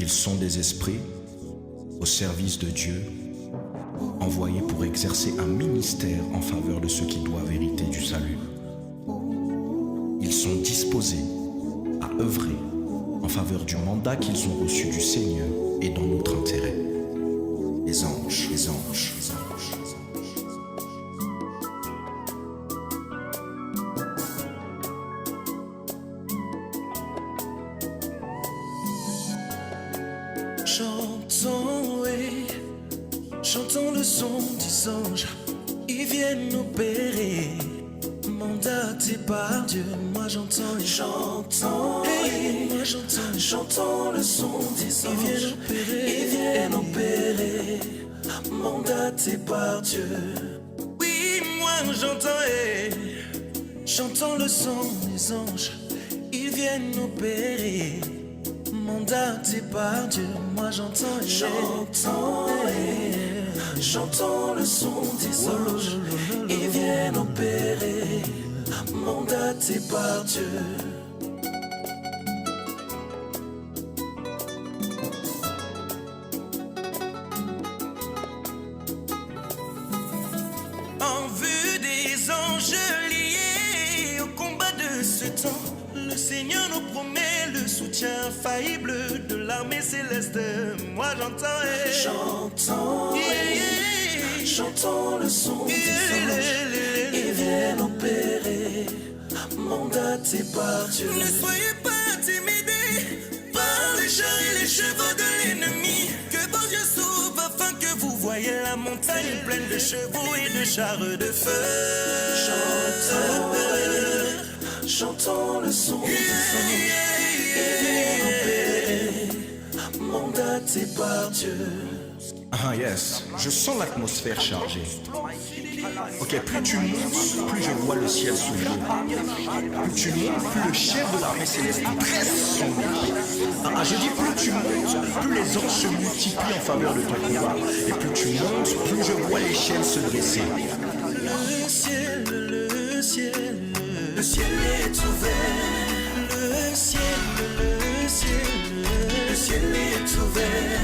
Ils sont des esprits au service de Dieu, envoyés pour exercer un ministère en faveur de ceux qui doivent hériter du salut. Ils sont disposés à œuvrer en faveur du mandat qu'ils ont reçu du Seigneur et dans notre intérêt. Les anges, les anges, les anges. Chantons, oui, chantons le son des anges, ils viennent opérer, mandatés par Dieu. Moi j'entends et chantons, hey, moi j'entends, chantons le son des anges, ils viennent opérer, mandatés par Dieu. Oui, moi j'entends et chantons le son des anges, ils viennent opérer, mandaté par Dieu. Moi j'entends et chantons, chantons le son des anges, ils viennent opérer, mandaté par Dieu. En vue des anges liés au combat de ce temps, le Seigneur nous promet le soutien infaillible de l'armée céleste. Moi j'entends et chantons, chantons le son des anges, ils viennent opérer, mandatés par Dieu. Ne soyez pas intimidés par les chars et les chevaux de l'ennemi. Que bon Dieu s'ouvre afin que vous voyez la montagne pleine de chevaux et de chars de feu. Chantons, chantons le son des anges, ils viennent opérer, mandatés par Dieu. Ah yes, je sens l'atmosphère chargée. Ok, plus tu montes, plus je vois le ciel s'ouvrir. Plus tu montes, plus le chef de l'armée céleste presse son épée. Ah, je dis plus tu montes, plus les anges se multiplient en faveur de ton combat. Et plus tu montes, plus je vois les chaînes se dresser. Le ciel, le ciel, le ciel est ouvert. Le ciel, le ciel, le ciel est ouvert.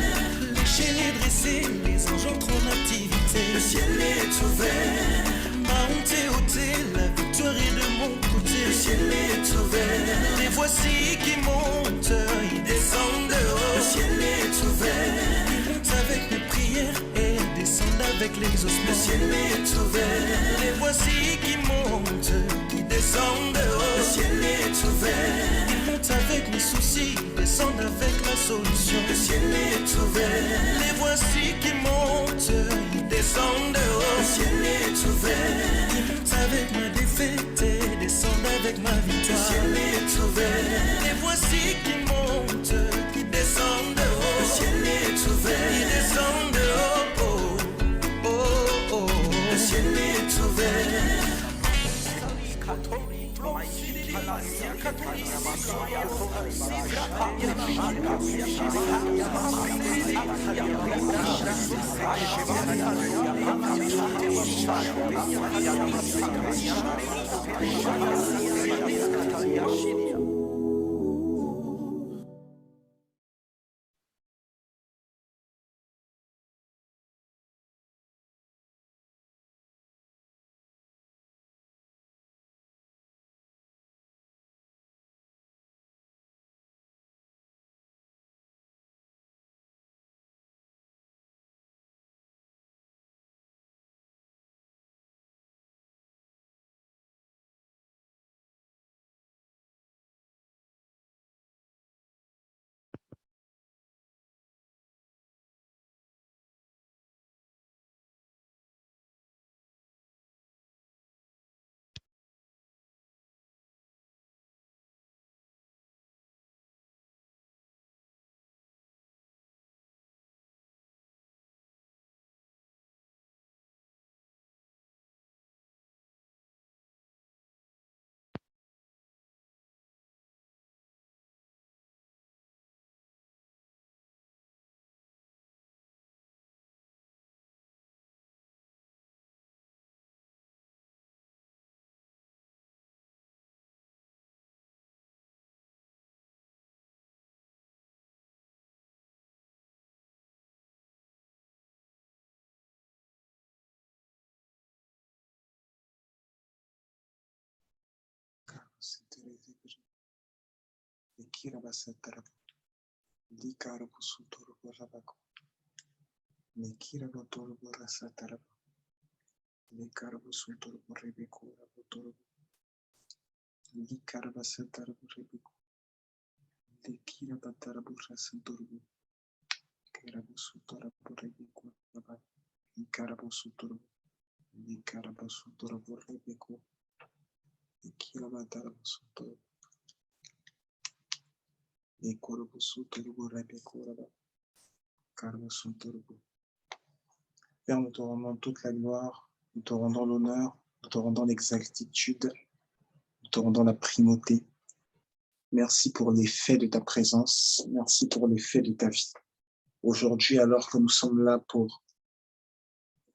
Les chaînes est dressées, les anges entrent en activité. Le ciel est ouvert. Ma honte est ôtée, la victoire est de mon côté. Le ciel est ouvert. Les voici qui montent, ils descendent de haut. Le ciel est ouvert. Ils montent avec mes prières et descendent avec l'exaucement. Le ciel est ouvert. Les voici qui montent, qui descendent de haut. Le ciel est ouvert. Ils montent avec mes soucis, descendent avec la solution. Le ciel est ouvert. Les voici qui montent, ils descendent de haut. Le ciel est ouvert. Ils montent avec ma défaite et descendent avec ma victoire. Le ciel est ouvert. Les voici qui montent, qui descendent de haut. Le ciel est ouvert. Ils descendent de haut. Oh, oh, oh. Le ciel est ouvert. Père, nous te rendons toute la gloire, nous te rendons l'honneur, nous te rendons l'exaltitude, nous te rendons la primauté. Merci pour l'effet de ta présence, merci pour l'effet de ta vie. Aujourd'hui, alors que nous sommes là pour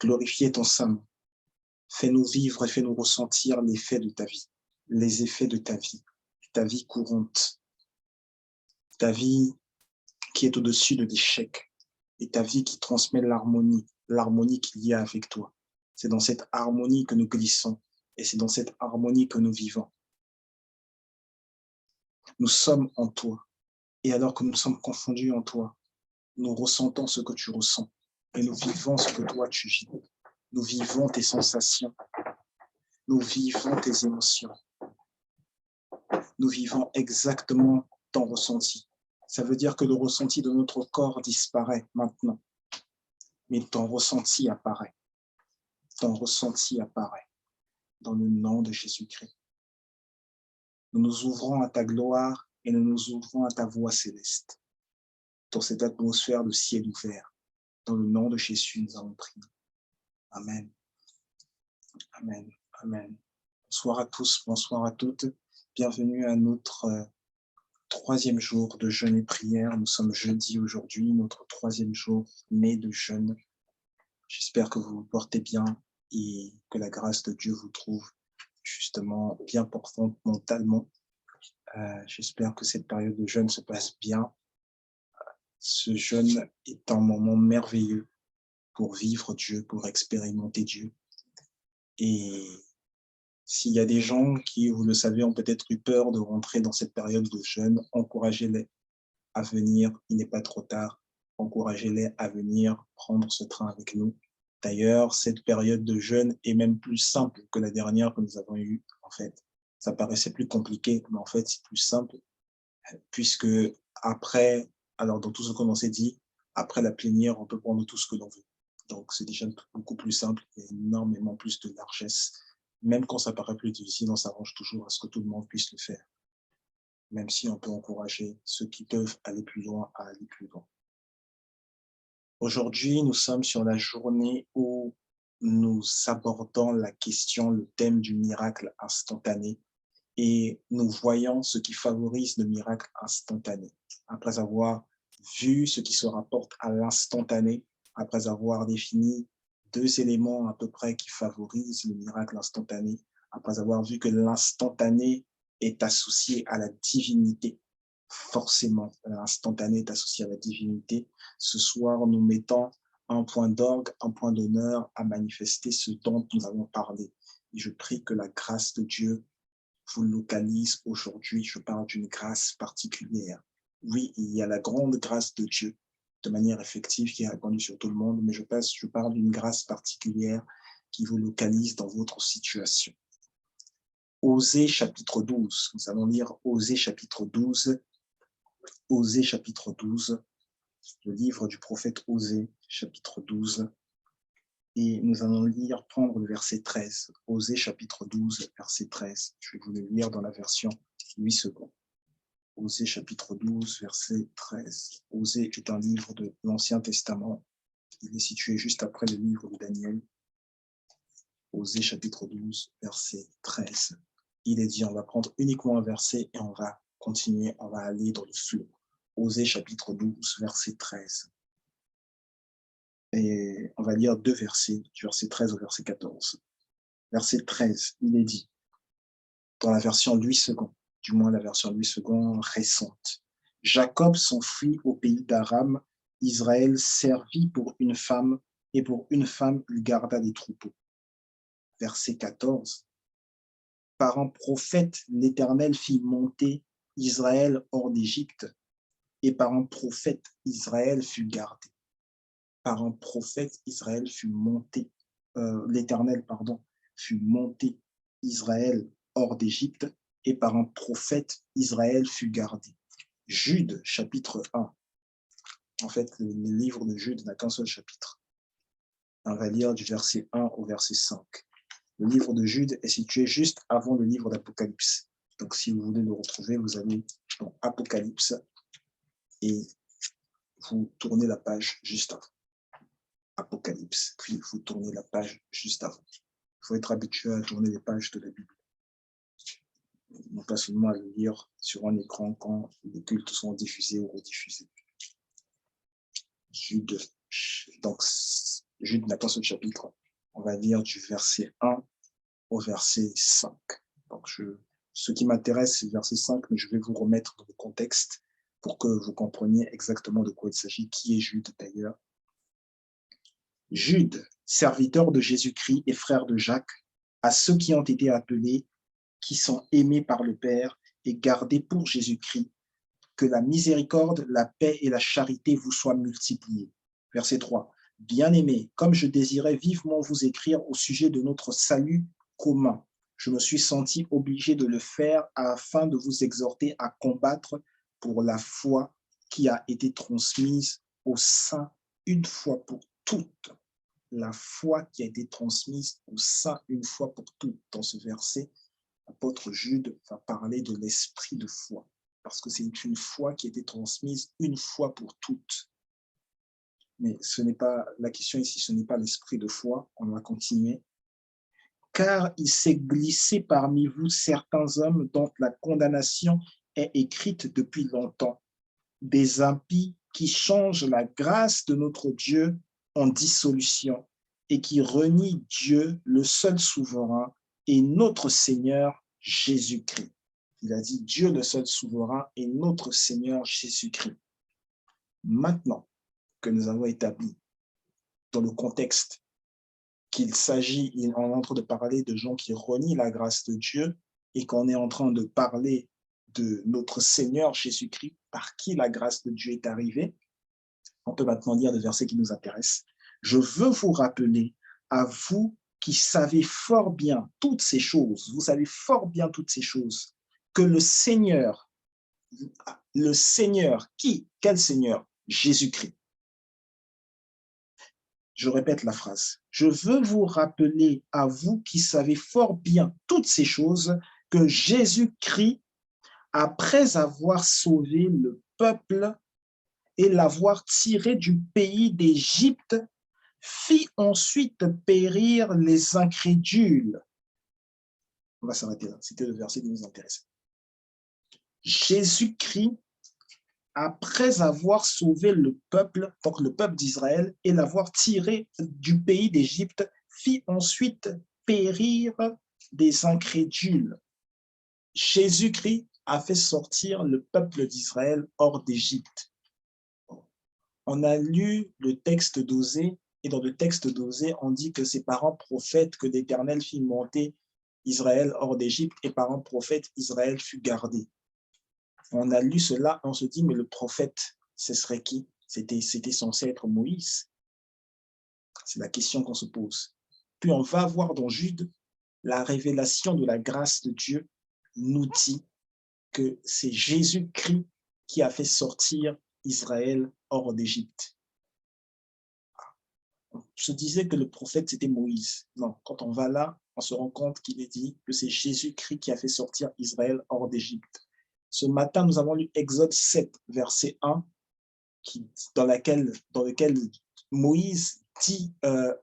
glorifier ton Saint, fais-nous vivre et fais-nous ressentir l'effet de ta vie, les effets de ta vie courante, ta vie qui est au-dessus de l'échec et ta vie qui transmet l'harmonie qu'il y a avec toi. C'est dans cette harmonie que nous glissons et c'est dans cette harmonie que nous vivons. Nous sommes en toi et alors que nous sommes confondus en toi, nous ressentons ce que tu ressens et nous vivons ce que toi tu vis. Nous vivons tes sensations, nous vivons tes émotions, nous vivons exactement ton ressenti. Ça veut dire que le ressenti de notre corps disparaît maintenant, mais ton ressenti apparaît. Ton ressenti apparaît dans le nom de Jésus-Christ. Nous nous ouvrons à ta gloire et nous nous ouvrons à ta voix céleste. Dans cette atmosphère de ciel ouvert, dans le nom de Jésus, nous avons prié. Amen. Amen. Amen. Bonsoir à tous, bonsoir à toutes. Bienvenue à notre troisième jour de jeûne et prière. Nous sommes jeudi aujourd'hui, notre troisième jour né de jeûne. J'espère que vous vous portez bien et que la grâce de Dieu vous trouve justement bien portante mentalement. J'espère que cette période de jeûne se passe bien. Ce jeûne est un moment merveilleux pour vivre Dieu, pour expérimenter Dieu. Et s'il y a des gens qui, vous le savez, ont peut-être eu peur de rentrer dans cette période de jeûne, encouragez-les à venir, il n'est pas trop tard. Encouragez-les à venir prendre ce train avec nous. D'ailleurs, cette période de jeûne est même plus simple que la dernière que nous avons eue, en fait. Ça paraissait plus compliqué, mais en fait, c'est plus simple, puisque après, alors dans tout ce qu'on s'est dit, après la plénière, on peut prendre tout ce que l'on veut. Donc, c'est déjà beaucoup plus simple et énormément plus de largesse. Même quand ça paraît plus difficile, on s'arrange toujours à ce que tout le monde puisse le faire. Même si on peut encourager ceux qui peuvent aller plus loin à aller plus loin. Aujourd'hui, nous sommes sur la journée où nous abordons la question, le thème du miracle instantané et nous voyons ce qui favorise le miracle instantané. Après avoir vu ce qui se rapporte à l'instantané, après avoir défini 2 éléments à peu près qui favorisent le miracle instantané, après avoir vu que l'instantané est associé à la divinité, forcément, l'instantané est associé à la divinité. Ce soir, nous mettons un point d'orgue, un point d'honneur à manifester ce dont nous avons parlé. Et je prie que la grâce de Dieu vous localise aujourd'hui. Je parle d'une grâce particulière. Oui, il y a la grande grâce de Dieu de manière effective qui est répandue sur tout le monde, mais je parle d'une grâce particulière qui vous localise dans votre situation. Osée chapitre 12, nous allons lire Osée chapitre 12, Osée chapitre 12, le livre du prophète Osée chapitre 12, et nous allons lire, prendre le verset 13, Osée chapitre 12, verset 13. Je vais vous le lire dans la version 8 secondes. Osée chapitre 12, verset 13. Osée est un livre de l'Ancien Testament. Il est situé juste après le livre de Daniel. Osée chapitre 12, verset 13. Il est dit, on va prendre uniquement un verset et on va continuer, on va aller dans le flot. Osée chapitre 12, verset 13. Et on va lire 2 versets, du verset 13 au verset 14. Verset 13, il est dit, dans la version 8 secondes, du moins la version 8 secondes récente. Jacob s'enfuit au pays d'Aram, Israël servit pour une femme, et pour une femme il garda des troupeaux. Verset 14. Par un prophète, l'Éternel fit monter Israël hors d'Égypte, et par un prophète, Israël fut gardé. Par un prophète, Israël fut monté, l'Éternel, pardon, fut monté, Israël hors d'Égypte, et par un prophète, Israël fut gardé. Jude, chapitre 1. En fait, le livre de Jude n'a qu'un seul chapitre. On va lire du verset 1 au verset 5. Le livre de Jude est situé juste avant le livre d'Apocalypse. Donc, si vous voulez le retrouver, vous allez dans Apocalypse et vous tournez la page juste avant. Apocalypse, puis vous tournez la page juste avant. Il faut être habitué à tourner les pages de la Bible. Non pas seulement à le lire sur un écran quand les cultes sont diffusés ou rediffusés. Jude, donc, Jude n'a qu'un seul chapitre. On va lire du verset 1 au verset 5. Donc, ce qui m'intéresse, c'est le verset 5, mais je vais vous remettre dans le contexte pour que vous compreniez exactement de quoi il s'agit, qui est Jude d'ailleurs. Jude, serviteur de Jésus-Christ et frère de Jacques, à ceux qui ont été appelés, qui sont aimés par le Père et gardés pour Jésus-Christ, que la miséricorde, la paix et la charité vous soient multipliées. Verset 3. Bien-aimés, comme je désirais vivement vous écrire au sujet de notre salut commun, je me suis senti obligé de le faire afin de vous exhorter à combattre pour la foi qui a été transmise aux saints une fois pour toutes. La foi qui a été transmise aux saints une fois pour toutes. Dans ce verset, l'apôtre Jude va parler de l'esprit de foi, parce que c'est une foi qui a été transmise une fois pour toutes. Mais ce n'est pas la question ici, ce n'est pas l'esprit de foi. On va continuer. Car il s'est glissé parmi vous certains hommes dont la condamnation est écrite depuis longtemps, des impies qui changent la grâce de notre Dieu en dissolution et qui renient Dieu, le seul souverain, et notre Seigneur Jésus-Christ. Il a dit Dieu, le seul souverain, et notre Seigneur Jésus-Christ. Maintenant que nous avons établi dans le contexte qu'il s'agit, on est en train de parler de gens qui renient la grâce de Dieu et qu'on est en train de parler de notre Seigneur Jésus-Christ, par qui la grâce de Dieu est arrivée, on peut maintenant lire le verset qui nous intéresse. Je veux vous rappeler, à vous qui savez fort bien toutes ces choses, vous savez fort bien toutes ces choses, que le Seigneur, qui? Quel Seigneur? Jésus-Christ. Je répète la phrase. Je veux vous rappeler, à vous qui savez fort bien toutes ces choses, que Jésus-Christ, après avoir sauvé le peuple et l'avoir tiré du pays d'Égypte, fit ensuite périr les incrédules. On va s'arrêter là. C'était le verset qui nous intéresse. Jésus-Christ, après avoir sauvé le peuple, donc le peuple d'Israël, et l'avoir tiré du pays d'Égypte, fit ensuite périr des incrédules. Jésus-Christ a fait sortir le peuple d'Israël hors d'Égypte. On a lu le texte d'Osée, et dans le texte d'Osée, on dit que c'est par un prophète que l'Éternel fit monter Israël hors d'Égypte, et par un prophète, Israël fut gardé. On a lu cela, on se dit, mais le prophète, ce serait qui? C'était censé être Moïse. C'est la question qu'on se pose. Puis on va voir dans Jude, la révélation de la grâce de Dieu nous dit que c'est Jésus-Christ qui a fait sortir Israël hors d'Égypte. On se disait que le prophète, c'était Moïse. Non, quand on va là, on se rend compte qu'il est dit que c'est Jésus-Christ qui a fait sortir Israël hors d'Égypte. Ce matin, nous avons lu Exode 7, verset 1, dans lequel Moïse dit,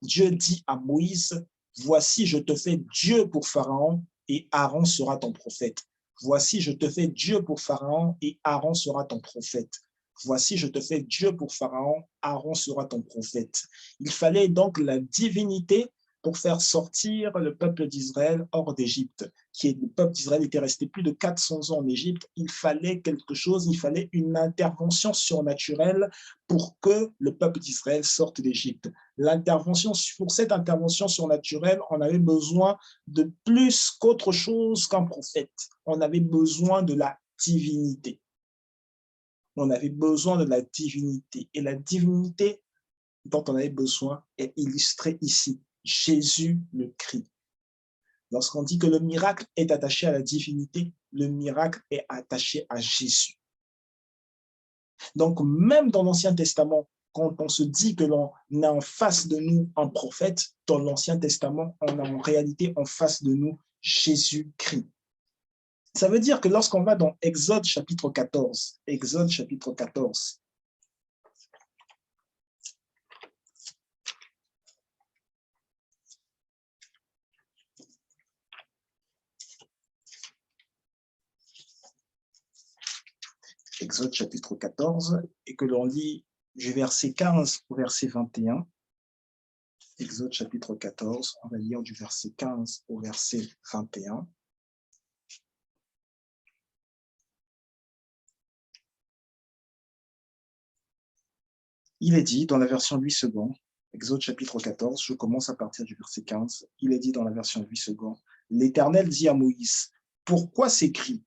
Dieu dit à Moïse, « Voici, je te fais Dieu pour Pharaon et Aaron sera ton prophète. Voici, je te fais Dieu pour Pharaon et Aaron sera ton prophète. Voici, je te fais Dieu pour Pharaon, Aaron sera ton prophète. » Il fallait donc la divinité pour faire sortir le peuple d'Israël hors d'Égypte. Le peuple d'Israël était resté plus de 400 ans en Égypte. Il fallait quelque chose, il fallait une intervention surnaturelle pour que le peuple d'Israël sorte d'Égypte. Pour cette intervention surnaturelle, on avait besoin de plus qu'autre chose qu'un prophète. On avait besoin de la divinité. On avait besoin de la divinité. Et la divinité dont on avait besoin est illustrée ici. Jésus le Christ. Lorsqu'on dit que le miracle est attaché à la divinité, le miracle est attaché à Jésus. Donc, même dans l'Ancien Testament, quand on se dit que l'on a en face de nous un prophète, dans l'Ancien Testament, on a en réalité en face de nous Jésus-Christ. Ça veut dire que lorsqu'on va dans Exode chapitre 14, Exode chapitre 14, Exode chapitre 14, et que l'on lit du verset 15 au verset 21. Exode chapitre 14, on va lire du verset 15 au verset 21. Il est dit dans la version 8 secondes, Exode chapitre 14, je commence à partir du verset 15, il est dit dans la version 8 secondes, l'Éternel dit à Moïse, pourquoi s'écrit,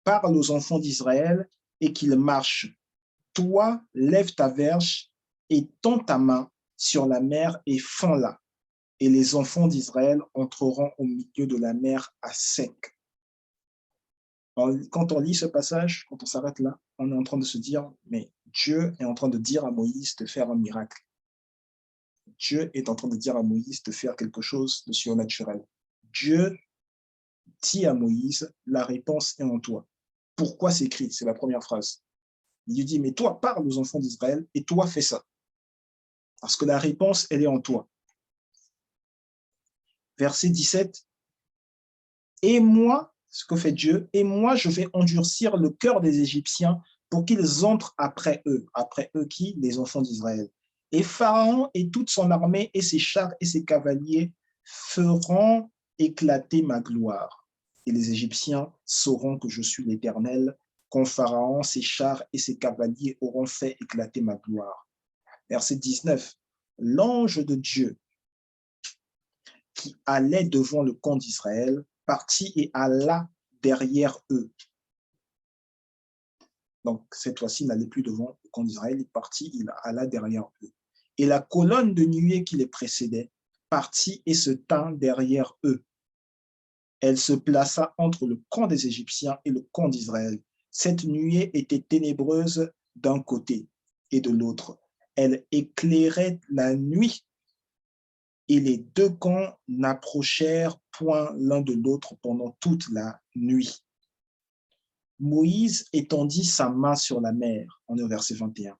parle aux enfants d'Israël et qu'ils marchent. Toi, lève ta verge et tends ta main sur la mer et fends-la. Et les enfants d'Israël entreront au milieu de la mer à sec. Quand on lit ce passage, quand on s'arrête là, on est en train de se dire, mais Dieu est en train de dire à Moïse de faire un miracle. Dieu est en train de dire à Moïse de faire quelque chose de surnaturel. Dieu dit à Moïse, la réponse est en toi. Pourquoi s'écrit? C'est la première phrase. Il lui dit, mais toi, parle aux enfants d'Israël et toi, fais ça. Parce que la réponse, elle est en toi. Verset 17. Et moi, ce que fait Dieu, et moi, je vais endurcir le cœur des Égyptiens pour qu'ils entrent après eux. Après eux qui? Les enfants d'Israël. Et Pharaon et toute son armée et ses chars et ses cavaliers feront éclater ma gloire. Et les Égyptiens sauront que je suis l'Éternel, quand Pharaon, ses chars et ses cavaliers auront fait éclater ma gloire. Verset 19. L'ange de Dieu qui allait devant le camp d'Israël partit et alla derrière eux. Donc, cette fois-ci, il n'allait plus devant le camp d'Israël, il partit, il alla derrière eux. Et la colonne de nuée qui les précédait partit et se tint derrière eux. Elle se plaça entre le camp des Égyptiens et le camp d'Israël. Cette nuée était ténébreuse d'un côté et de l'autre. Elle éclairait la nuit et les deux camps n'approchèrent point l'un de l'autre pendant toute la nuit. Moïse étendit sa main sur la mer, on est au verset 21.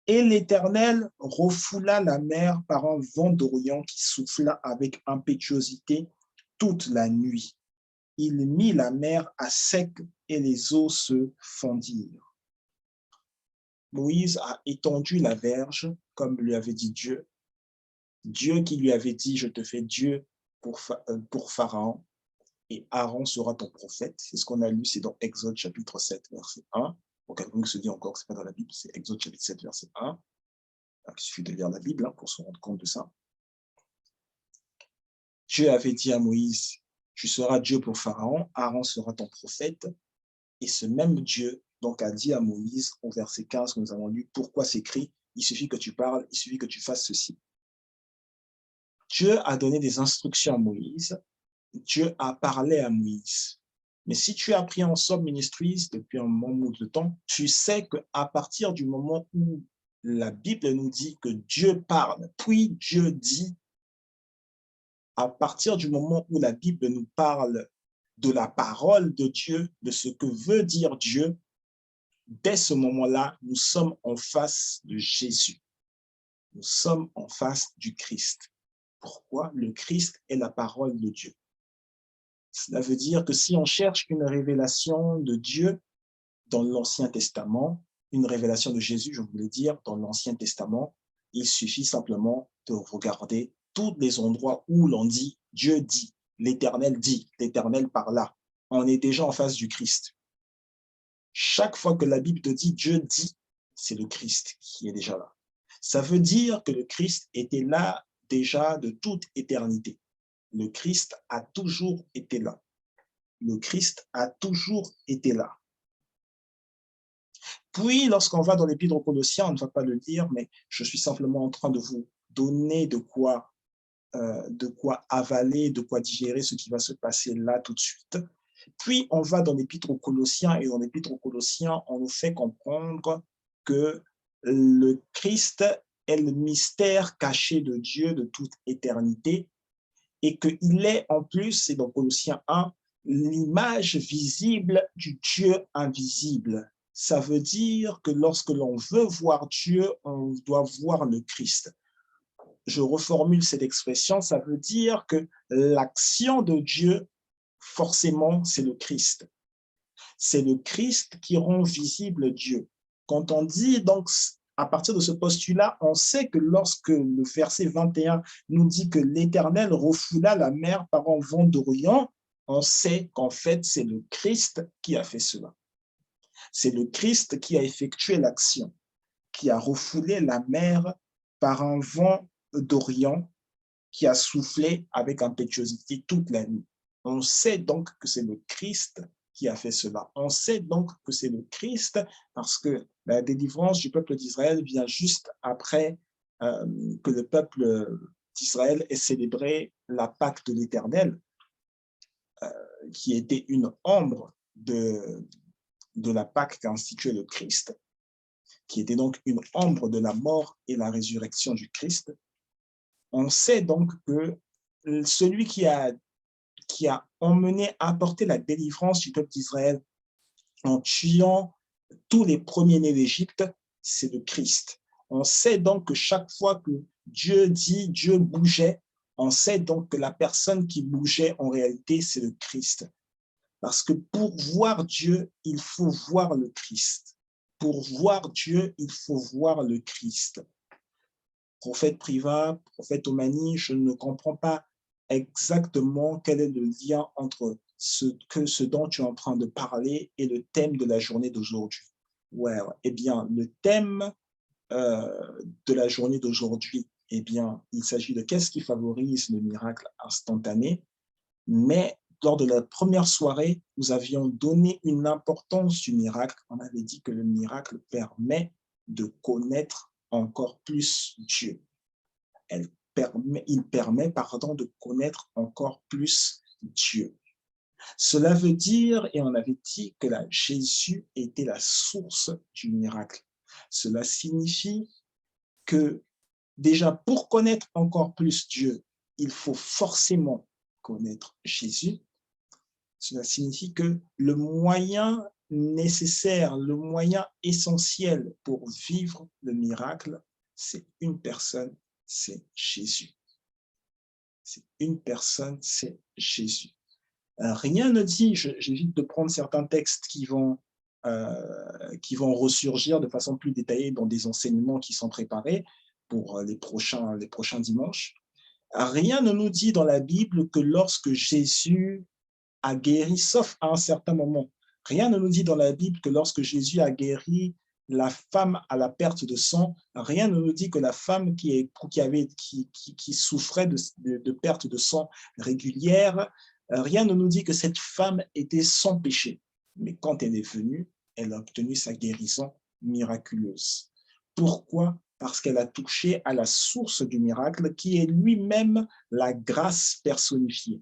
Et l'Éternel refoula la mer par un vent d'Orient qui souffla avec impétuosité toute la nuit. Il mit la mer à sec et les eaux se fondirent. Moïse a étendu la verge, comme lui avait dit Dieu. Dieu qui lui avait dit, je te fais Dieu pour Pharaon, et Aaron sera ton prophète. C'est ce qu'on a lu, c'est dans Exode chapitre 7, verset 1. Pour quelqu'un qui se dit encore que ce n'est pas dans la Bible, c'est Exode chapitre 7, verset 1. Il suffit de lire la Bible pour se rendre compte de ça. Dieu avait dit à Moïse, tu seras Dieu pour Pharaon, Aaron sera ton prophète. Et ce même Dieu donc a dit à Moïse, au verset 15 que nous avons lu, pourquoi s'écrit, il suffit que tu parles, il suffit que tu fasses ceci. Dieu a donné des instructions à Moïse, Dieu a parlé à Moïse. Mais si tu as pris en Somme Ministries depuis un moment de temps, tu sais qu'à partir du moment où la Bible nous dit que Dieu parle, puis Dieu dit, à partir du moment où la Bible nous parle de la parole de Dieu, de ce que veut dire Dieu, dès ce moment-là, nous sommes en face de Jésus. Nous sommes en face du Christ. Pourquoi? Le Christ est la parole de Dieu. Cela veut dire que si on cherche une révélation de Dieu dans l'Ancien Testament, une révélation de Jésus, je voulais dire, dans l'Ancien Testament, il suffit simplement de regarder tous les endroits où l'on dit « Dieu dit », « l'Éternel parla ». On est déjà en face du Christ. Chaque fois que la Bible te dit « Dieu dit », c'est le Christ qui est déjà là. Ça veut dire que le Christ était là déjà de toute éternité. Le Christ a toujours été là. le Christ a toujours été là. Puis, lorsqu'on va dans l'Épître aux Colossiens, on ne va pas le dire, mais je suis simplement en train de vous donner de quoi avaler, de quoi digérer ce qui va se passer là tout de suite. Puis, on va dans l'Épître aux Colossiens, et dans l'Épître aux Colossiens, on nous fait comprendre que le Christ est le mystère caché de Dieu de toute éternité, et qu'il est en plus, c'est dans Colossiens 1, l'image visible du Dieu invisible. Ça veut dire que lorsque l'on veut voir Dieu, on doit voir le Christ. Je reformule cette expression, ça veut dire que l'action de Dieu, forcément, c'est le Christ. C'est le Christ qui rend visible Dieu. Quand on dit donc, à partir de ce postulat, on sait que lorsque le verset 21 nous dit que l'Éternel refoula la mer par un vent d'Orient, on sait qu'en fait, c'est le Christ qui a fait cela. C'est le Christ qui a effectué l'action, qui a refoulé la mer par un vent d'Orient qui a soufflé avec impétuosité toute la nuit. On sait donc que c'est le Christ qui a fait cela. On sait donc que c'est le Christ parce que la délivrance du peuple d'Israël vient juste après que le peuple d'Israël ait célébré la Pâque de l'Éternel, qui était une ombre de la Pâque qu'a instituée le Christ, qui était donc une ombre de la mort et la résurrection du Christ. On sait donc que celui qui a emmené, apporté la délivrance du peuple d'Israël en tuant tous les premiers-nés d'Égypte, c'est le Christ. On sait donc que chaque fois que Dieu dit, Dieu bougeait, on sait donc que la personne qui bougeait en réalité, c'est le Christ. Parce que pour voir Dieu, il faut voir le Christ. Pour voir Dieu, il faut voir le Christ. Prophète Privat, prophète Omani, je ne comprends pas exactement quel est le lien entre ce dont tu es en train de parler et le thème de la journée d'aujourd'hui. Ouais, eh bien, le thème de la journée d'aujourd'hui, eh bien, il s'agit de qu'est-ce qui favorise le miracle instantané. Mais lors de la première soirée, nous avions donné une importance du miracle. On avait dit que le miracle permet de connaître encore plus Dieu. Il permet de connaître encore plus Dieu. Cela veut dire, et on avait dit que Jésus était la source du miracle. Cela signifie que déjà pour connaître encore plus Dieu, il faut forcément connaître Jésus. Cela signifie que le moyen nécessaire, le moyen essentiel pour vivre le miracle, c'est une personne, c'est Jésus. C'est une personne, c'est Jésus. Rien ne dit, j'évite de prendre certains textes qui vont ressurgir de façon plus détaillée dans des enseignements qui sont préparés pour les prochains dimanches. Rien ne nous dit dans la Bible que lorsque Jésus a guéri, sauf à un certain moment, rien ne nous dit dans la Bible que lorsque Jésus a guéri la femme à la perte de sang, rien ne nous dit que la femme qui souffrait de perte de sang régulière, rien ne nous dit que cette femme était sans péché. Mais quand elle est venue, elle a obtenu sa guérison miraculeuse. Pourquoi? Parce qu'elle a touché à la source du miracle, qui est lui-même la grâce personnifiée.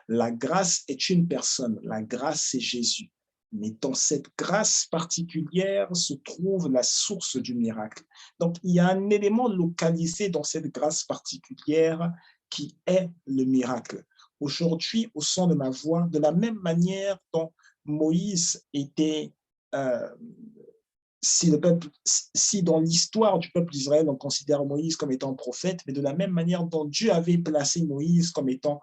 La grâce est une personne, la grâce c'est Jésus. Mais dans cette grâce particulière se trouve la source du miracle. Donc, il y a un élément localisé dans cette grâce particulière qui est le miracle. Aujourd'hui, au son de ma voix, de la même manière dont Moïse était, si dans l'histoire du peuple d'Israël, on considère Moïse comme étant prophète, mais de la même manière dont Dieu avait placé Moïse comme étant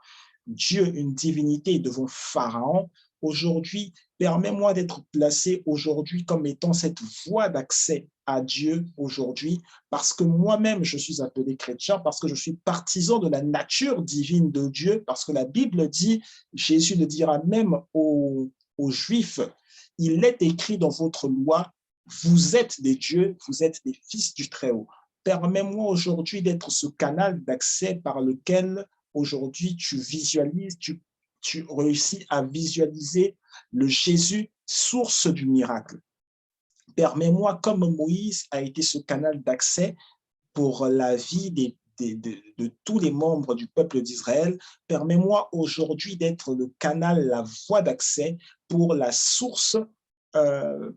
Dieu, une divinité devant Pharaon, aujourd'hui, permets-moi d'être placé aujourd'hui comme étant cette voie d'accès à Dieu aujourd'hui, parce que moi-même, je suis appelé chrétien, parce que je suis partisan de la nature divine de Dieu, parce que la Bible dit, Jésus le dira même aux Juifs, il est écrit dans votre loi, vous êtes des dieux, vous êtes des fils du Très-Haut. Permets-moi aujourd'hui d'être ce canal d'accès par lequel aujourd'hui tu visualises, tu tu réussis à visualiser le Jésus, source du miracle. Permets-moi, comme Moïse a été ce canal d'accès pour la vie de tous les membres du peuple d'Israël, permets-moi aujourd'hui d'être le canal, la voie d'accès pour la source,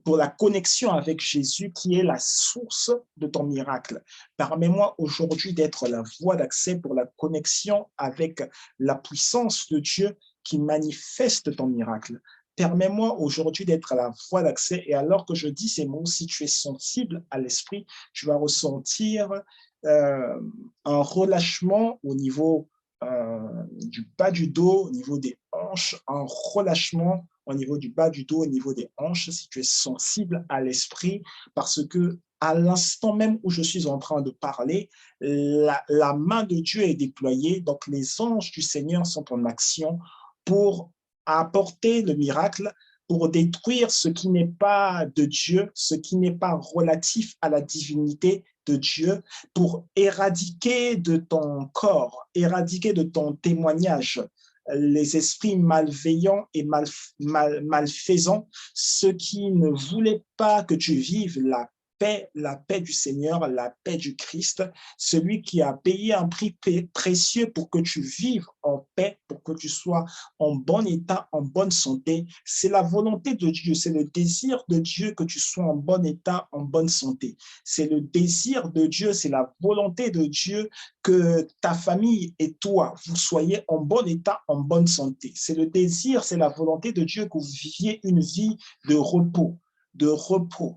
pour la connexion avec Jésus qui est la source de ton miracle. Permets-moi aujourd'hui d'être la voie d'accès pour la connexion avec la puissance de Dieu qui manifeste ton miracle. Permets-moi aujourd'hui d'être la voie d'accès. Et alors que je dis ces mots, si tu es sensible à l'esprit, tu vas ressentir un relâchement au niveau du bas du dos, au niveau des hanches, un relâchement au niveau du bas du dos, au niveau des hanches, si tu es sensible à l'esprit, parce que à l'instant même où je suis en train de parler, la main de Dieu est déployée, donc les anges du Seigneur sont en action pour apporter le miracle, pour détruire ce qui n'est pas de Dieu, ce qui n'est pas relatif à la divinité de Dieu, pour éradiquer de ton corps, éradiquer de ton témoignage les esprits malveillants et malfaisants, ceux qui ne voulaient pas que tu vives la paix du Seigneur, la paix du Christ, celui qui a payé un prix précieux pour que tu vives en paix, pour que tu sois en bon état, en bonne santé. C'est la volonté de Dieu, c'est le désir de Dieu que tu sois en bon état, en bonne santé. C'est le désir de Dieu, c'est la volonté de Dieu que ta famille et toi, vous soyez en bon état, en bonne santé. C'est le désir, c'est la volonté de Dieu que vous viviez une vie de repos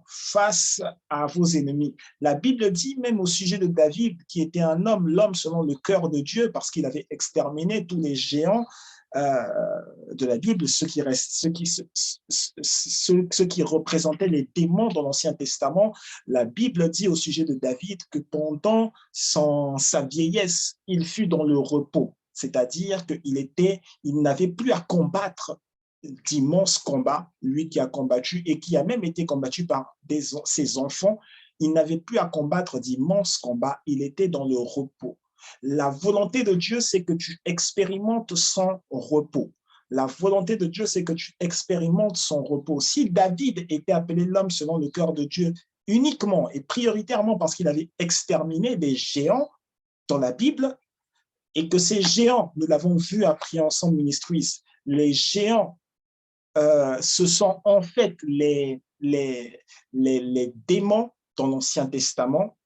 face à vos ennemis. La Bible dit même au sujet de David, qui était un homme, l'homme selon le cœur de Dieu, parce qu'il avait exterminé tous les géants de la Bible, ceux qui représentaient les démons dans l'Ancien Testament. La Bible dit au sujet de David que pendant sa vieillesse, il fut dans le repos, c'est-à-dire qu'il n'avait plus à combattre d'immenses combats, lui qui a combattu et qui a même été combattu par ses enfants. Il n'avait plus à combattre d'immenses combats, il était dans le repos. La volonté de Dieu, c'est que tu expérimentes son repos. La volonté de Dieu, c'est que tu expérimentes son repos. Si David était appelé l'homme selon le cœur de Dieu uniquement et prioritairement parce qu'il avait exterminé des géants dans la Bible, et que ces géants, nous l'avons vu à Prier Ensemble Ministries, les géants, ce sont en fait les démons dans l'Ancien Testament.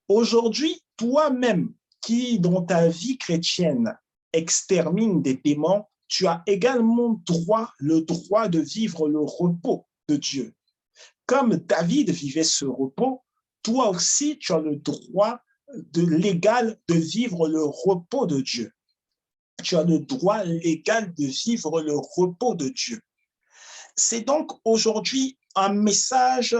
Aujourd'hui, toi-même qui, dans ta vie chrétienne, extermine des démons, tu as également le droit de vivre le repos de Dieu. Comme David vivait ce repos, toi aussi, tu as le droit légal de vivre le repos de Dieu. Tu as le droit légal de vivre le repos de Dieu. C'est donc aujourd'hui un message,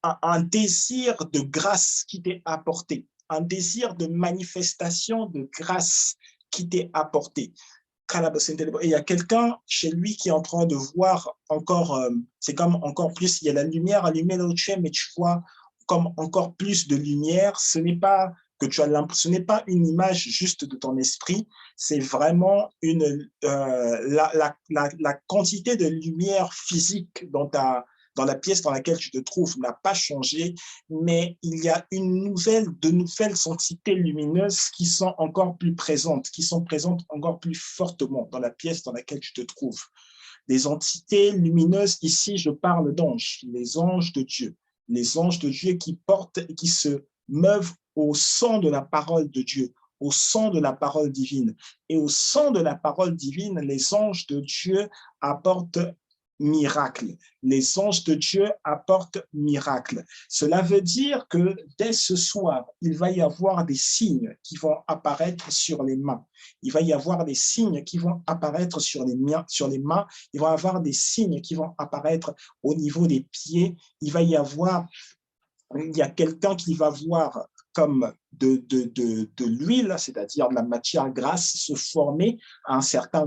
un désir de grâce qui t'est apporté, un désir de manifestation de grâce qui t'est apporté. Et il y a quelqu'un chez lui qui est en train de voir encore, c'est comme encore plus, il y a la lumière allumée là où tu es, mais tu vois comme encore plus de lumière. Ce n'est pas ce n'est pas une image juste de ton esprit, c'est vraiment la quantité de lumière physique dans la pièce dans laquelle tu te trouves n'a pas changé, mais il y a de nouvelles entités lumineuses qui sont encore plus présentes, qui sont présentes encore plus fortement dans la pièce dans laquelle tu te trouves. Des entités lumineuses, ici je parle d'anges, les anges de Dieu qui se meuvent au son de la parole de Dieu, au son de la parole divine. Et au son de la parole divine, les anges de Dieu apportent miracle. Les anges de Dieu apportent miracle. Cela veut dire que dès ce soir, il va y avoir des signes qui vont apparaître sur les mains. Il va y avoir des signes qui vont apparaître sur les mains. Il va y avoir des signes qui vont apparaître au niveau des pieds. Il y a quelqu'un qui va voir comme de l'huile, c'est-à-dire de la matière grasse, se former à un certain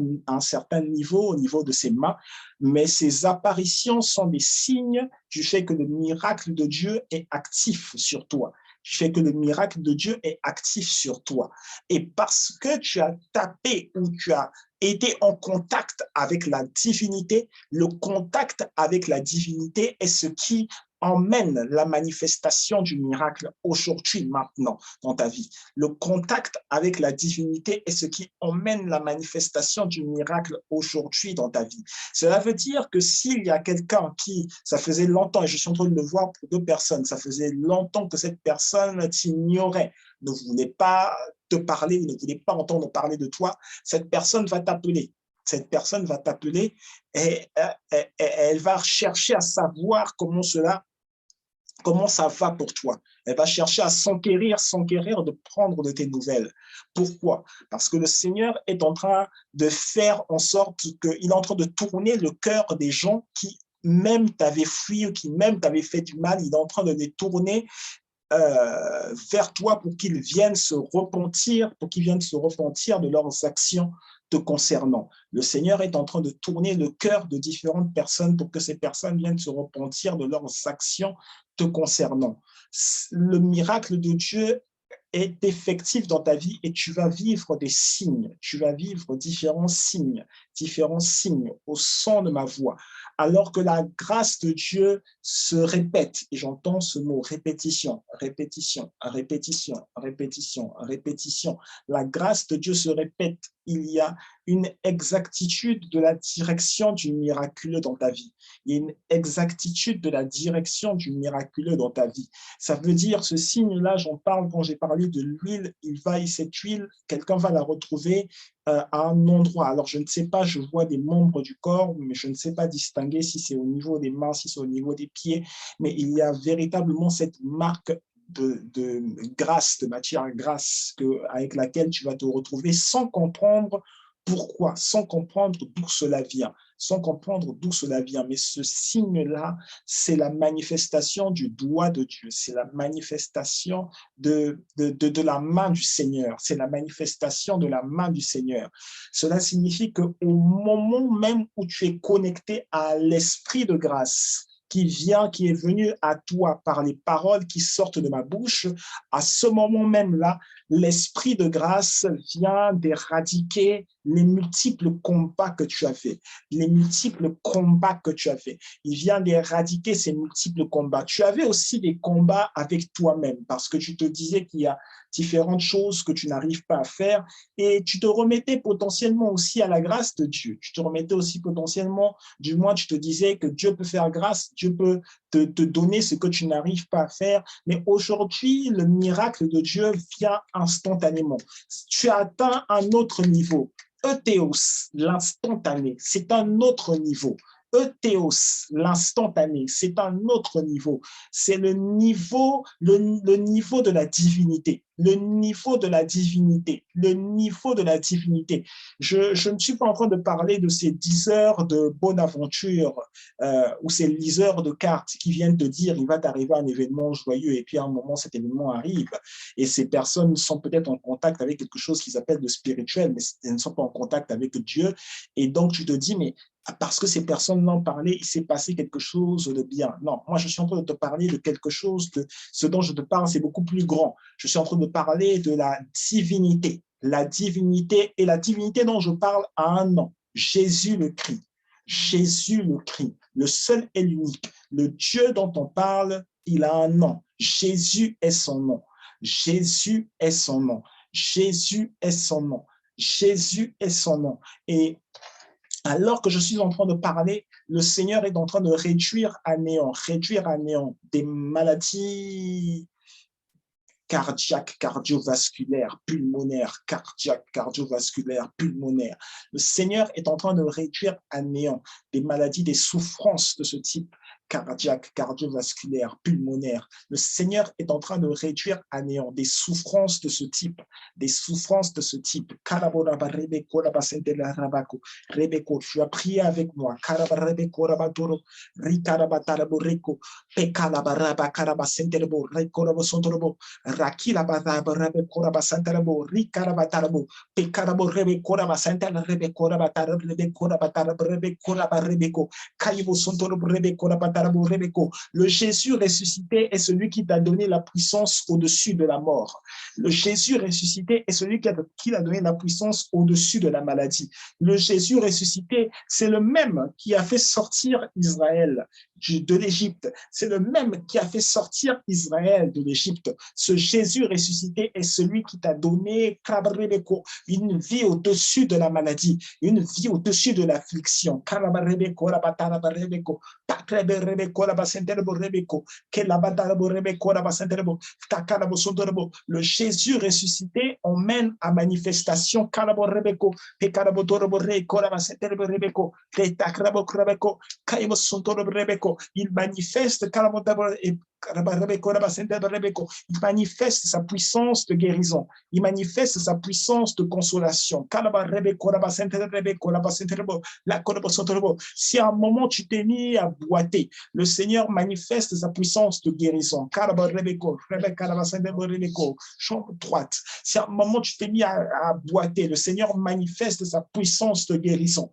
niveau, au niveau de ses mains. Mais ces apparitions sont des signes du fait que le miracle de Dieu est actif sur toi. qui fait que le miracle de Dieu est actif sur toi. Et parce que tu as tapé ou tu as été en contact avec la divinité, le contact avec la divinité est ce qui emmène la manifestation du miracle aujourd'hui, maintenant, dans ta vie. Le contact avec la divinité est ce qui emmène la manifestation du miracle aujourd'hui dans ta vie. Cela veut dire que s'il y a quelqu'un qui, ça faisait longtemps, et je suis en train de le voir pour 2 personnes, ça faisait longtemps que cette personne t'ignorait, ne voulait pas te parler, ne voulait pas entendre parler de toi, cette personne va t'appeler. Cette personne va t'appeler et elle va chercher à savoir comment ça va pour toi. Elle va chercher à s'enquérir de prendre de tes nouvelles. Pourquoi? Parce que le Seigneur est en train de faire en sorte qu'il est en train de tourner le cœur des gens qui même t'avaient fui ou qui même t'avaient fait du mal. Il est en train de les tourner vers toi pour qu'ils viennent se repentir, de leurs actions te concernant. Le Seigneur est en train de tourner le cœur de différentes personnes pour que ces personnes viennent se repentir de leurs actions te concernant. Le miracle de Dieu est effectif dans ta vie et tu vas vivre des signes, tu vas vivre différents signes au son de ma voix. Alors que la grâce de Dieu se répète, et j'entends ce mot répétition, répétition, répétition, répétition, répétition. La grâce de Dieu se répète. Il y a une exactitude de la direction du miraculeux dans ta vie. Il y a une exactitude de la direction du miraculeux dans ta vie. Ça veut dire, ce signe-là, j'en parle quand j'ai parlé de l'huile, cette huile, quelqu'un va la retrouver à un endroit. Alors, je ne sais pas, je vois des membres du corps, mais je ne sais pas distinguer si c'est au niveau des mains, si c'est au niveau des pieds, mais il y a véritablement cette marque de grâce, de matière grasse avec laquelle tu vas te retrouver sans comprendre pourquoi, sans comprendre d'où cela vient, Mais ce signe-là, c'est la manifestation du doigt de Dieu, c'est la manifestation de la main du Seigneur, c'est la manifestation de la main du Seigneur. Cela signifie qu'au moment même où tu es connecté à l'esprit de grâce, qui est venu à toi par les paroles qui sortent de ma bouche, à ce moment même-là, l'esprit de grâce vient d'éradiquer les multiples combats que tu as fait, Il vient d'éradiquer ces multiples combats. Tu avais aussi des combats avec toi-même parce que tu te disais qu'il y a différentes choses que tu n'arrives pas à faire et tu te remettais potentiellement aussi à la grâce de Dieu. Tu te remettais aussi potentiellement, du moins tu te disais que Dieu peut faire grâce, Dieu peut te donner ce que tu n'arrives pas à faire. Mais aujourd'hui, le miracle de Dieu vient instantanément. Tu as atteint un autre niveau. Euthéos, l'instantané, c'est un autre niveau. Euthéos, l'instantané, c'est un autre niveau. C'est le niveau de la divinité. Je ne suis pas en train de parler de ces 10 heures de bonne aventure ou ces 10 heures de cartes qui viennent te dire il va t'arriver un événement joyeux et puis à un moment cet événement arrive et ces personnes sont peut-être en contact avec quelque chose qu'ils appellent de spirituel mais elles ne sont pas en contact avec Dieu et donc tu te dis mais parce que ces personnes n'en parlaient, il s'est passé quelque chose de bien. Non, moi, je suis en train de te parler de quelque chose, ce dont je te parle, c'est beaucoup plus grand. Je suis en train de parler de la divinité. La divinité, et la divinité dont je parle a un nom. Jésus le Christ. Jésus le Christ. Le seul et l'unique. Le Dieu dont on parle, il a un nom. Jésus est son nom. Jésus est son nom. Jésus est son nom. Jésus est son nom. Et alors que je suis en train de parler, le Seigneur est en train de réduire à néant des maladies cardiaques, cardiovasculaires, pulmonaires, pulmonaires. Le Seigneur est en train de réduire à néant des maladies, des souffrances de ce type cardiaque, cardiovasculaire, pulmonaire. Le Seigneur est en train de réduire à néant des souffrances de ce type, Rebeko, tu as prié avec moi. Rakila baraba rebe koraba santarabo rikaraba tarabo pekarabo rebe koraba santala rebe koraba tarabo rebe koraba tarabo rebe koraba rebeko kaibo sontoro rebe koraba Le Jésus ressuscité est celui qui t'a donné la puissance au-dessus de la mort. Le Jésus ressuscité est celui qui a donné la puissance au-dessus de la maladie. Le Jésus ressuscité, c'est le même qui a fait sortir Israël de l'Égypte. C'est le même qui a fait sortir Israël de l'Égypte. Ce Jésus ressuscité est celui qui t'a donné une vie au-dessus de la maladie, une vie au-dessus de l'affliction. Le Jésus ressuscité emmène à manifestation. Il manifeste il manifeste sa puissance de guérison. Il manifeste sa puissance de consolation. Si à un moment tu t'es mis à boiter, le Seigneur manifeste sa puissance de guérison. Chambre droite. Si à un moment tu t'es mis à boiter, le Seigneur manifeste sa puissance de guérison.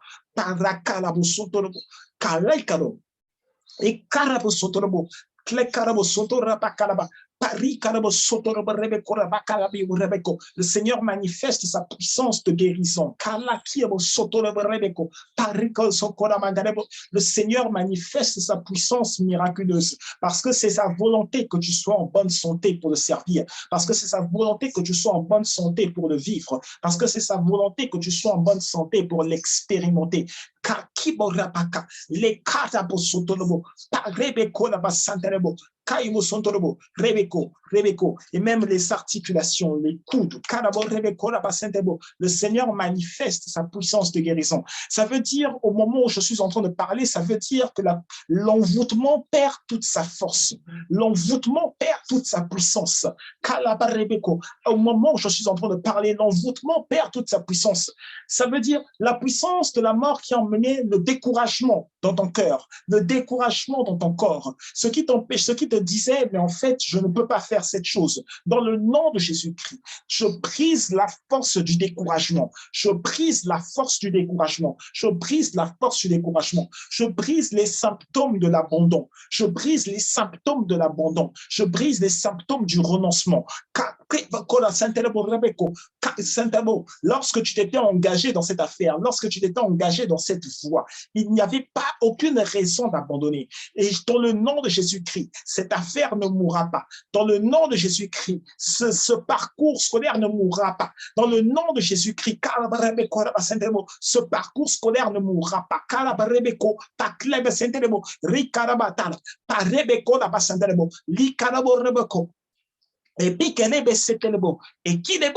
Et Karabo Sotorobo, Klekarabo Sotoraba Kalaba, Paris Karabo Sotorobo Rebeko Rabakalabi Rebeko. Le Seigneur manifeste sa puissance de guérison. Kalakiabo Sotorobo Rebeko, Paris Sokoramagarebo. Le Seigneur manifeste sa puissance miraculeuse parce que c'est sa volonté que tu sois en bonne santé pour le servir, parce que c'est sa volonté que tu sois en bonne santé pour le vivre, parce que c'est sa volonté que tu sois en bonne santé pour l'expérimenter. Kakiborapaka, les Katabo Sotorobo, Parebeko Labasanterebo, Kaimo Sontorobo, Rebeko, et même les articulations, les coudes, Karabo Rebeko Labasantebo. Le Seigneur manifeste sa puissance de guérison. Ça veut dire, au moment où je suis en train de parler, ça veut dire que l'envoûtement perd toute sa force. L'envoûtement perd toute sa puissance. Kalabarebeko. Au moment où je suis en train de parler, l'envoûtement perd toute sa puissance. Ça veut dire la puissance de la mort qui a emmené le découragement dans ton cœur, le découragement dans ton corps, ce qui t'empêche, ce qui te disait, mais en fait, je ne peux pas faire cette chose. Dans le nom de Jésus-Christ, je brise la force du découragement. Je brise la force du découragement. Je brise la force du découragement. Je brise les symptômes de l'abandon. Je brise les symptômes de l'abandon. Je brise les symptômes du renoncement. Lorsque tu t'étais engagé dans cette affaire, lorsque tu t'étais engagé dans cette voie, il n'y avait pas aucune raison d'abandonner. Et dans le nom de Jésus-Christ, cette affaire ne mourra pas. Dans le nom de Jésus-Christ, ce parcours scolaire ne mourra pas. Dans le nom de Jésus-Christ, ce parcours scolaire ne mourra pas. Et puis et qui ne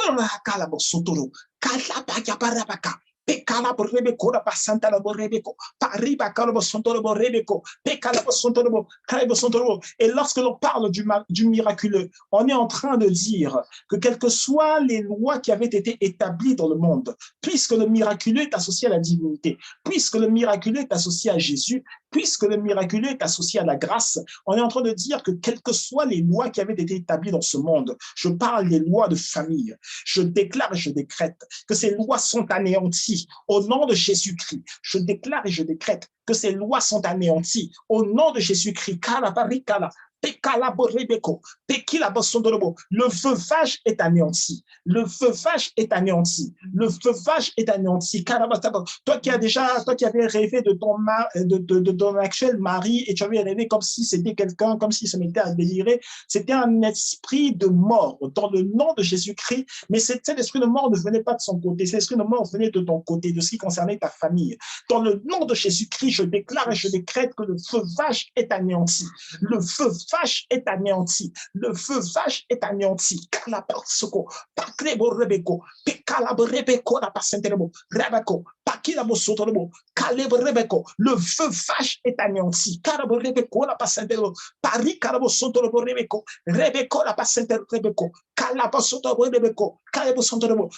sotoro et lorsque l'on parle du miraculeux, on est en train de dire que quelles que soient les lois qui avaient été établies dans le monde, puisque le miraculeux est associé à la divinité, puisque le miraculeux est associé à Jésus, puisque le miraculeux est associé à la grâce, on est en train de dire que quelles que soient les lois qui avaient été établies dans ce monde, je parle des lois de famille, je déclare et je décrète que ces lois sont anéanties au nom de Jésus-Christ. Je déclare et je décrète que ces lois sont anéanties au nom de Jésus-Christ. Le veuvage est anéanti. Le veuvage est anéanti. Le veuvage est anéanti. Toi qui avais rêvé de ton actuel mari et tu avais rêvé comme si c'était quelqu'un, comme s'il se mettait à délirer, c'était un esprit de mort dans le nom de Jésus-Christ. Mais cet esprit de mort ne venait pas de son côté. Cet esprit de mort venait de ton côté, de ce qui concernait ta famille. Dans le nom de Jésus-Christ, je déclare et je décrète que le veuvage est anéanti. Le veuvage est anéanti. Le veuvage est anéanti. Le veuvage est anéanti.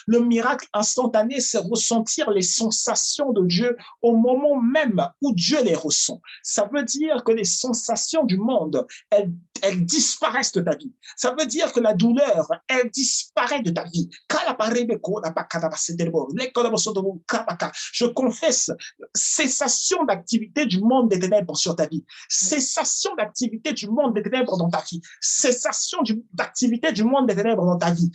Le miracle instantané, c'est ressentir les sensations de Dieu au moment même où Dieu les ressent. Ça veut dire que les sensations du monde, elles elles disparaissent de ta vie. Ça veut dire que la douleur, elle disparaît de ta vie. Je confesse cessation d'activité du monde des ténèbres sur ta vie. Cessation d'activité du monde des ténèbres dans ta vie. Cessation d'activité du monde des ténèbres dans ta vie.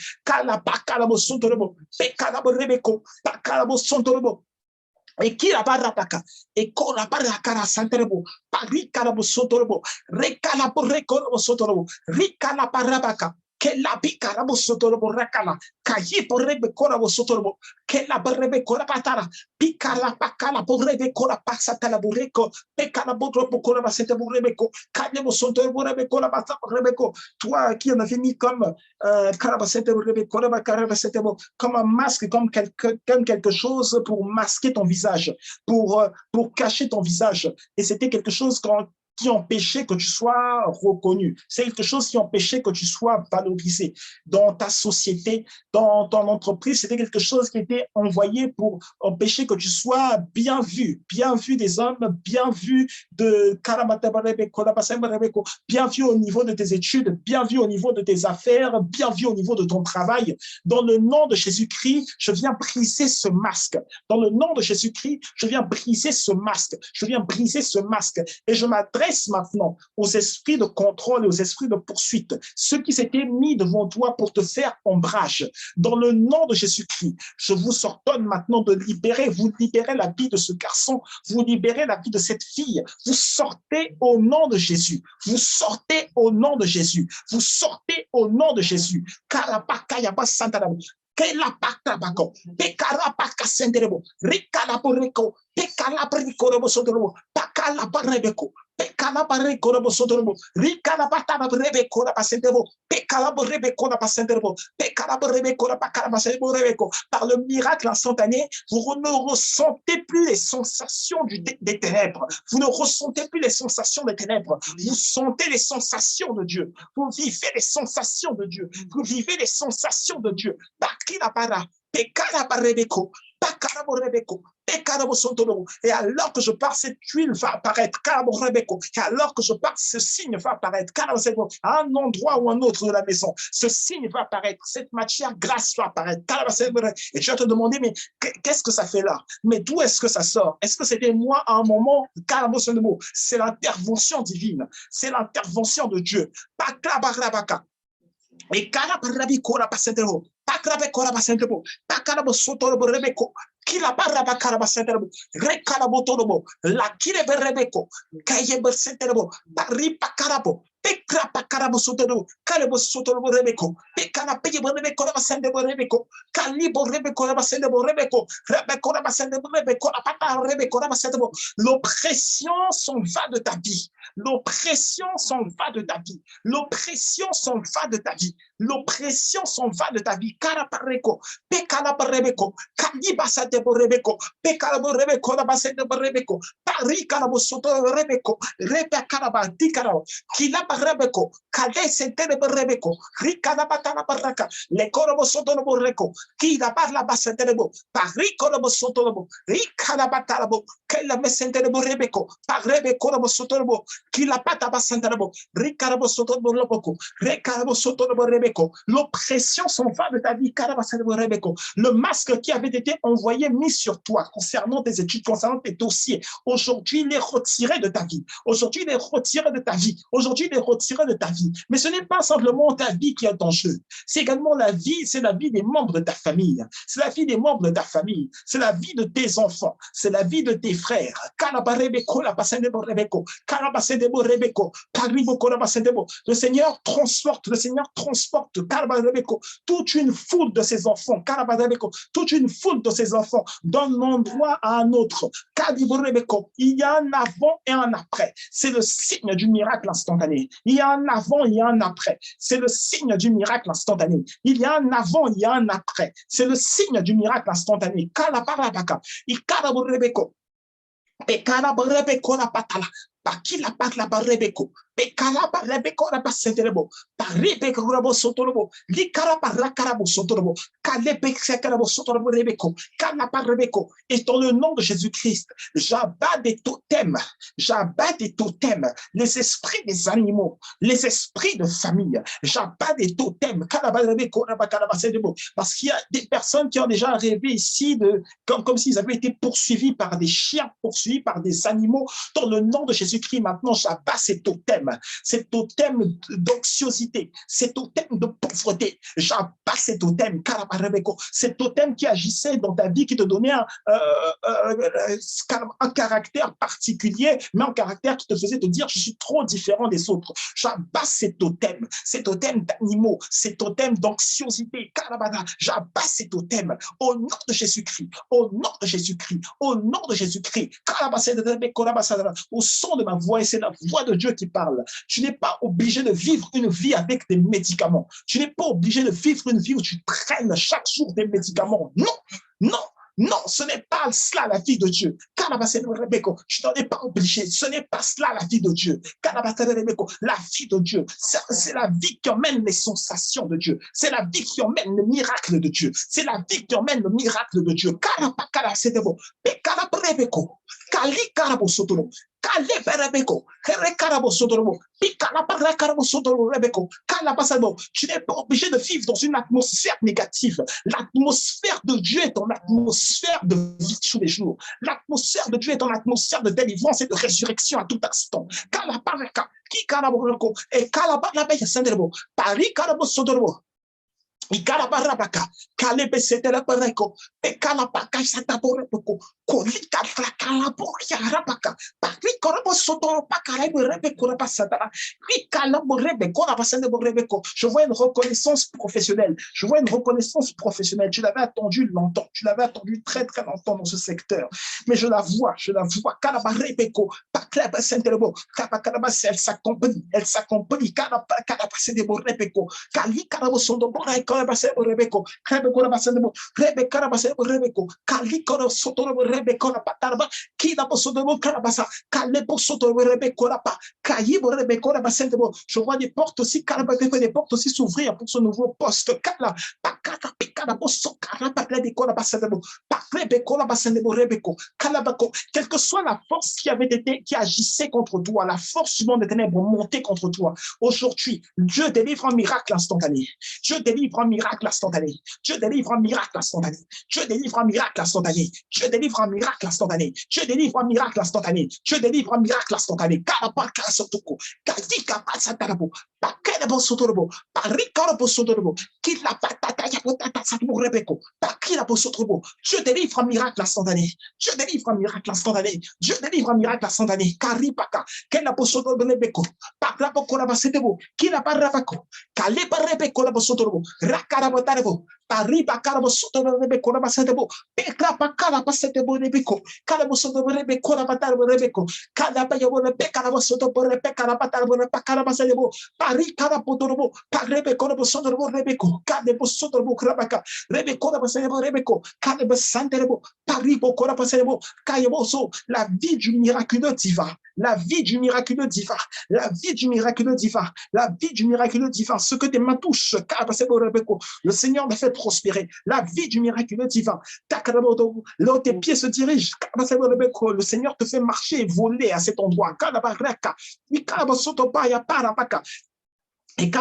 Et qui la barapaka et kora barakara santerebo pari karabo sotorobo rekala poreko sotorobo rikala barabaka que la bicarabo sotorobo rakala kayi porebe korabo sotorobo que la barebe kora patara pikala pakala porebe kora pasatala bureko pekala bodrobo kora basete burebeko kanyebo sotorobo rebe kora bata rebeko. Toi qui en as fini comme comme un masque, comme quelque chose pour masquer ton visage, pour cacher ton visage. Et c'était quelque chose qui empêchait que tu sois reconnu. C'est quelque chose qui empêchait que tu sois valorisé dans ta société, dans ton entreprise. C'était quelque chose qui était envoyé pour empêcher que tu sois bien vu des hommes, bien vu bien vu au niveau de tes études, bien vu au niveau de tes affaires, bien vu au niveau de ton travail. Dans le nom de Jésus-Christ, je viens briser ce masque. Dans le nom de Jésus-Christ, je viens briser ce masque. Je viens briser ce masque. Et je m'adresse maintenant aux esprits de contrôle et aux esprits de poursuite, ceux qui s'étaient mis devant toi pour te faire ombrage. Dans le nom de Jésus-Christ, je vous ordonne maintenant de libérer, vous libérez la vie de ce garçon, vous libérez la vie de cette fille, vous sortez au nom de Jésus, vous sortez au nom de Jésus, vous sortez au nom de Jésus. Kela pakta bako, pekala paka senderebo, rikala boreko, pekala boreko robo sodorobo, pakala barebeko, pekala bareko robo sodorobo, rikala bataba rebeko roba senderebo, pekala borebeko roba senderebo, pekala borebeko roba pakala senderebo rebeko. Par le miracle instantané, vous ne ressentez plus les sensations des ténèbres. Vous ne ressentez plus les sensations des ténèbres. Vous sentez les sensations de Dieu. Vous vivez les sensations de Dieu. Vous vivez les sensations de Dieu. Et alors que je pars, cette huile va apparaître. Et alors que je pars, ce signe va apparaître. À un endroit ou un autre de la maison, ce signe va apparaître. Cette matière grasse va apparaître. Et tu vas te demander, mais qu'est-ce que ça fait là? Mais d'où est-ce que ça sort? Est-ce que c'était moi à un moment? C'est l'intervention divine. C'est l'intervention de Dieu. Et Kalabarabi Kora Pasentero, Pakrabe Kora Pasentero, Pakarabo Sotorobo Rebeko, Kilabaraba Karabasentero, Rekalabotorobo, La Kirebe Rebeko, Kayebe Senterebo, Paripa Karabo, Pekra Pakarabo Sotoro, Kalebo Sotorobo Rebeko, Pekana Peyebo Rebeko Rabasendebo Rebeko, Kalibo Rebeko Rabasendebo Rebeko, Rebeko Rabasendebo Rebeko, Apata Rebeko Rabasendebo. L'oppression s'en va de ta vie. L'oppression s'en va de ta vie. L'oppression s'en va de ta vie. L'oppression s'en va de ta vie. Karapareko, Pekalabarebeko, Kalibasatebo Rebeko, Pekalaborebeko, Rabasendebo Rebeko, Parikarabo Soto Rebeko, Rebekaraba, Dikarabo, Kilabarebeko, Kadesenterebo Rebeko, Rikanabatana Baraka, Lekorobo Soto Boreko, Kilabarla Basenterebo, Parikorobo Soto, Rikanabatarabo, Kelamesenterebo Rebeko, Parebeko Soto, Kilapataba Senterebo, Rikarabo Soto Boroko, Rekarabo Soto Rebeko. L'oppression s'en va de ta vie. Le masque qui avait été envoyé, mis sur toi concernant tes études, concernant tes dossiers, aujourd'hui il est retiré de ta vie. Aujourd'hui il est retiré de ta vie. Aujourd'hui il est retiré de ta vie. Mais ce n'est pas simplement ta vie qui est en jeu. C'est également la vie, c'est la vie des membres de ta famille. C'est la vie des membres de ta famille. C'est la vie de tes enfants. C'est la vie de tes frères. Le Seigneur transporte toute une foule de ses enfants, toute une foule de ses enfants d'un endroit à un autre. Il y a un avant et un après. C'est le signe du miracle instantané. Il y a un avant, il y a un après. C'est le signe du miracle instantané. Il y a un avant, il y a un après. C'est le signe du miracle instantané. Pakila parla barebeko, Pekalaba rebeko rabasenderebo. Paribeko rabo sotorobo. Likaraba rakarabo sotorobo. Kalebe sekarabo sotorobo rebeko. Kalaba rebeko. Et dans le nom de Jésus-Christ, j'abats des totems. J'abats des totems. Les esprits des animaux, les esprits de famille. J'abats des totems. Kalaba rebeko rabakaraba senderebo. Parce qu'il y a des personnes qui ont déjà rêvé ici comme s'ils avaient été poursuivis par des chiens, poursuivis par des animaux. Dans le nom de Jésus-Christ, maintenant, j'abats ces totems d'anxiosité, ces totems de pauvreté. J'abats ces totems, ces totems qui agissaient dans ta vie, qui te donnaient un caractère particulier, mais un caractère qui te faisait te dire, je suis trop différent des autres. J'abats ces totems d'animaux, ces totems d'anxiosité. J'abats ces totems au nom de Jésus-Christ, au nom de Jésus-Christ, au nom de Jésus-Christ. Au son de ma voix, et c'est la voix de Dieu qui parle. Tu n'es pas obligé de vivre une vie avec des médicaments. Tu n'es pas obligé de vivre une vie où tu traînes chaque jour des médicaments. Non, non. Non, ce n'est pas cela la vie de Dieu. Tu n'en es pas obligé. Ce n'est pas cela la vie de Dieu. La vie de Dieu, c'est la vie qui emmène les sensations de Dieu. C'est la vie qui emmène le miracle de Dieu. C'est la vie qui emmène le miracle de Dieu. Tu n'es pas obligé de vivre dans une atmosphère négative. L'atmosphère de Dieu est ton atmosphère de vie tous les jours. L'atmosphère de Dieu est ton atmosphère de délivrance et de résurrection à tout instant. Ikarabarabaka, kalebe setela bareko, pekalabaka sataboreko, kolika kalaboria rabaka, pakikorabo soto pakarebe rebeko pasatara, ikalaborebe korabasende borebeko. Je vois une reconnaissance professionnelle. Je vois une reconnaissance professionnelle. Tu l'avais attendu longtemps. Tu l'avais attendu très très longtemps dans ce secteur. Mais je la vois. Kalabarebeko, paklaba sentelebo, kabakalabas, elle s'accompagne. Kalabasende borebeko, kalikarabo sondo boreko. Rebeko, Rebeko, Rebeko, Kalikoro Soto Rebeko, Patarba, Kida Posodobo Karabasa, Kalepo Soto Rebeko, Kayibo Rebeko, Rabasendebo. Je vois des portes aussi, des portes aussi s'ouvrir pour ce nouveau poste. Kala, Pakata, Pikada, Poso, Karabaka, Rebeko, Rabasendebo, Pakrebeko, Rabasendebo, Rebeko, Kalabako. Quelle que soit la force qui agissait contre toi, la force du monde des ténèbres montée contre toi, aujourd'hui, Dieu délivre un miracle instantané. Dieu délivre un miracle instantané. Dieu délivre un miracle instantané. Dieu délivre un miracle instantané. Dieu délivre un miracle instantané. Dieu délivre un miracle instantané. Dieu délivre un miracle instantané. Karabaka sotoko. Kadika pasatarabo. Pakelebo sotorobo. Parikorobo sotorobo. Kila patata yapotata satmo rebeko. Pakila posotorobo. Dieu délivre un miracle instantané. Dieu délivre un miracle instantané. Dieu délivre un miracle instantané. Karipaka. Kela posotorobo rebeko. Paklabo korabasebo. Kila parabako. Kalepa rebeko posotorobo. Rakarabotarebo, Pariba Carabo Soto Rebeko, Rabasatebo, Pecrapa Carapasatebo Rebeco, Carabo Soto Rebeko, Rabatarbo Rebeco, Cadapayabo Rebecarabo Soto Rebeca, Rabatarbo Rebecarabasatebo, Paricarapoto, Parebeco Soto Rebeco, Cadebo Soto Rabaca, Rebeco Rabasatebo Rebeco, Cadebo Santerebo, Paribo Corapasatebo, Cayaboso, la vie du miraculeux divin, la vie du miraculeux divin, la vie du miraculeux divin, la vie du miraculeux divin, ce que tes mains touchent, le Seigneur m'a fait prospérer. La vie du miraculeux divin. Là où tes pieds se dirigent, le Seigneur te fait marcher et voler à cet endroit. Et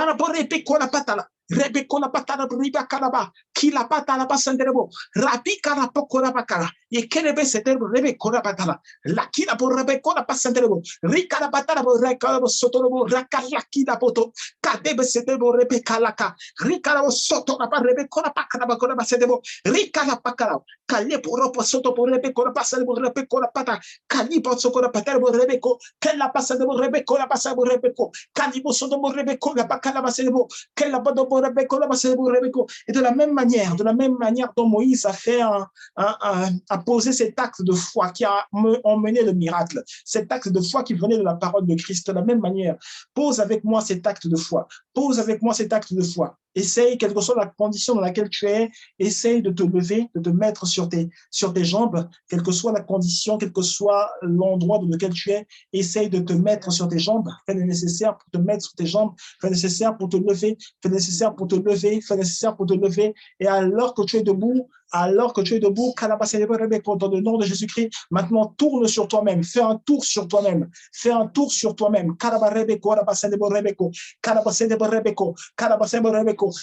Rebeko la patala riba kalaba, kila patala basanderebo, rabi karapoko rabakara, et kelebe seterbo rebeko la patala, la kila por rebeko la basanderebo, rika la patala bo rekabo sotorobo, rakala kila poto, kadebe seterbo rebeka laka, rika la soto la rebeko la pakara bakora basanderebo, rika la pakara, kalepo ropo soto por rebeko la basanderebo, rebeko la pata, kalipo sokora paterbo rebeko, kella basanderebo rebeko la basanderebo rebeko, kalipo soto rebeko la bakala basanderebo, kella bodo. Et de la même manière dont Moïse a fait a posé cet acte de foi qui a emmené le miracle, cet acte de foi qui venait de la parole de Christ, de la même manière, pose avec moi cet acte de foi, pose avec moi cet acte de foi. Essaye, quelle que soit la condition dans laquelle tu es, essaye de te lever, de te mettre sur tes jambes, quelle que soit la condition, quel que soit l'endroit dans lequel tu es, essaye de te mettre sur tes jambes, fais le nécessaire pour te mettre sur tes jambes, fais le nécessaire pour te lever, fais le nécessaire pour te lever, fais le nécessaire pour te lever, et alors que tu es debout, dans le nom de Jésus-Christ, maintenant tourne sur toi-même, fais un tour sur toi-même, fais un tour sur toi-même.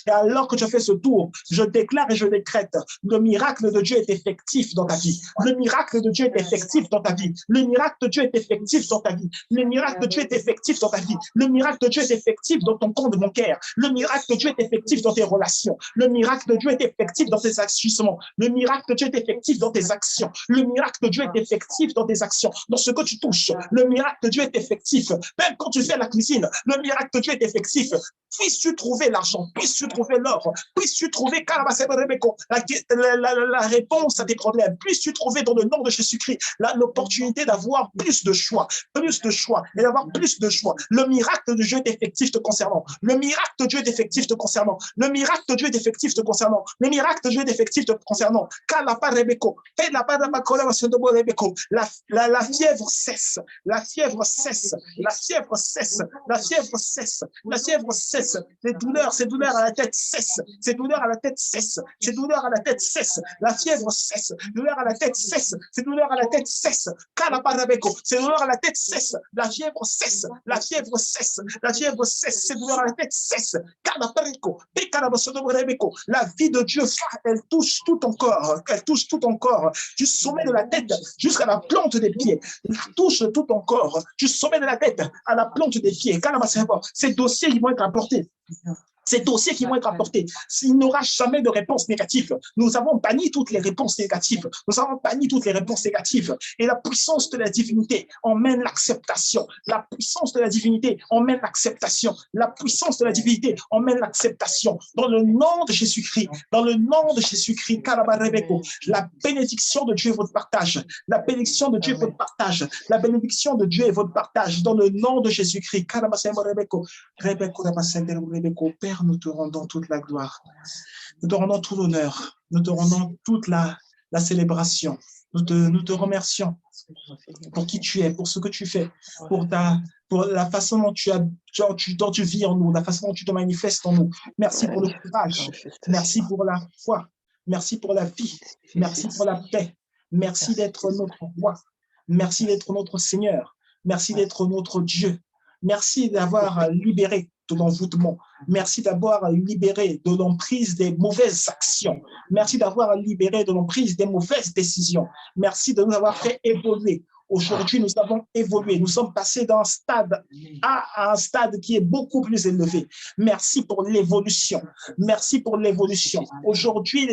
Et alors que tu fais ce tour, je déclare et je décrète, le miracle de Dieu est effectif dans ta vie. Le miracle de Dieu est effectif dans ta vie. Le miracle de Dieu est effectif dans ta vie. Le miracle de Dieu est effectif dans ta vie. Le miracle de Dieu est effectif dans ton compte bancaire. Le miracle de Dieu est effectif dans tes relations. Le miracle de Dieu est effectif dans tes agissements. Le miracle de Dieu est effectif dans tes actions. Le miracle de Dieu est effectif dans tes actions, dans ce que tu touches. Le miracle de Dieu est effectif. Même quand tu fais la cuisine, le miracle de Dieu est effectif. Puisses-tu trouver l'argent, puisses-tu trouver l'or, puisses-tu trouver la réponse à tes problèmes, puisses-tu trouver dans le nom de Jésus-Christ l'opportunité d'avoir plus de choix et d'avoir plus de choix. Le miracle de Dieu est effectif te concernant. Le miracle de Dieu est effectif te concernant. Le miracle de Dieu est effectif te concernant. Le miracle de Dieu est effectif te concernant. La fièvre cesse. La fièvre cesse. La fièvre cesse. La fièvre cesse. La fièvre cesse. Ces douleurs à la tête cessent. Ces douleurs à la tête cessent. Ces douleurs à la tête cessent. La fièvre cesse. Douleur à la tête cesse. Ces douleurs à la tête cessent. Ces douleurs à la tête cessent. La fièvre cesse. La fièvre cesse. La fièvre cesse. Ces douleurs à la tête cessent. La vie de Dieu, elle touche tout ton corps. Elle touche tout ton corps. Du sommet de la tête jusqu'à la plante des pieds. Elle touche tout ton corps. Du sommet de la tête à la plante des pieds. Ces dossiers, ils vont être apportés. Ces dossiers qui vont être apportés, il n'y aura jamais de réponse négative. Nous avons banni toutes les réponses négatives. Nous avons banni toutes les réponses négatives. Et la puissance de la divinité emmène l'acceptation. La puissance de la divinité emmène l'acceptation. La puissance de la divinité emmène l'acceptation. Dans le nom de Jésus-Christ, dans le nom de Jésus-Christ, la bénédiction de Dieu est votre partage. La bénédiction de Dieu est votre partage. La bénédiction de Dieu est votre partage. Dans le nom de Jésus-Christ. Père, nous te rendons toute la gloire. Nous te rendons tout l'honneur. Nous te rendons toute la célébration. Nous te remercions pour qui tu es, pour ce que tu fais, pour la façon dont tu vis en nous, la façon dont tu te manifestes en nous. Merci pour le courage. Merci pour la foi. Merci pour la vie. Merci pour la paix. Merci d'être notre roi. Merci d'être notre Seigneur. Merci d'être notre Dieu. Merci d'avoir libéré de l'envoûtement. Merci d'avoir libéré de l'emprise des mauvaises actions. Merci d'avoir libéré de l'emprise des mauvaises décisions. Merci de nous avoir fait évoluer. Aujourd'hui, nous avons évolué. Nous sommes passés d'un stade A à un stade qui est beaucoup plus élevé. Merci pour l'évolution. Merci pour l'évolution. Aujourd'hui,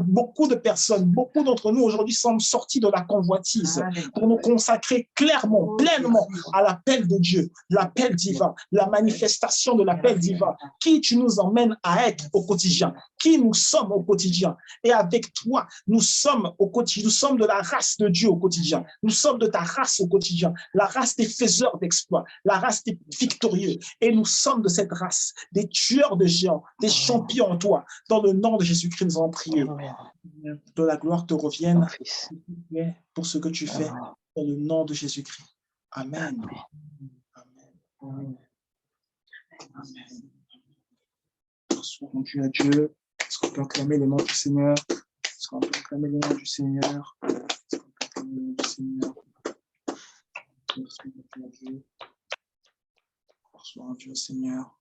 beaucoup de personnes, beaucoup d'entre nous aujourd'hui sont sortis de la convoitise pour nous consacrer clairement, pleinement à l'appel de Dieu, l'appel divin, la manifestation de l'appel divin. Qui tu nous emmènes à être au quotidien? Qui nous sommes au quotidien? Et avec toi, nous sommes au quotidien. Nous sommes de la race de Dieu au quotidien. Nous sommes de ta race au quotidien, la race des faiseurs d'exploits, la race des victorieux. Et nous sommes de cette race, des tueurs de géants, des champions en toi. Dans le nom de Jésus-Christ, nous allons prier. Que la gloire te revienne pour ce que tu fais. Dans le nom de Jésus-Christ. Amen. Amen. Amen. Sois rendu à Dieu. Est-ce qu'on peut acclamer le nom du Seigneur? Est-ce qu'on peut acclamer le nom du Seigneur? Est-ce qu'on peut acclamer le nom du Seigneur? Sois un Dieu, Seigneur.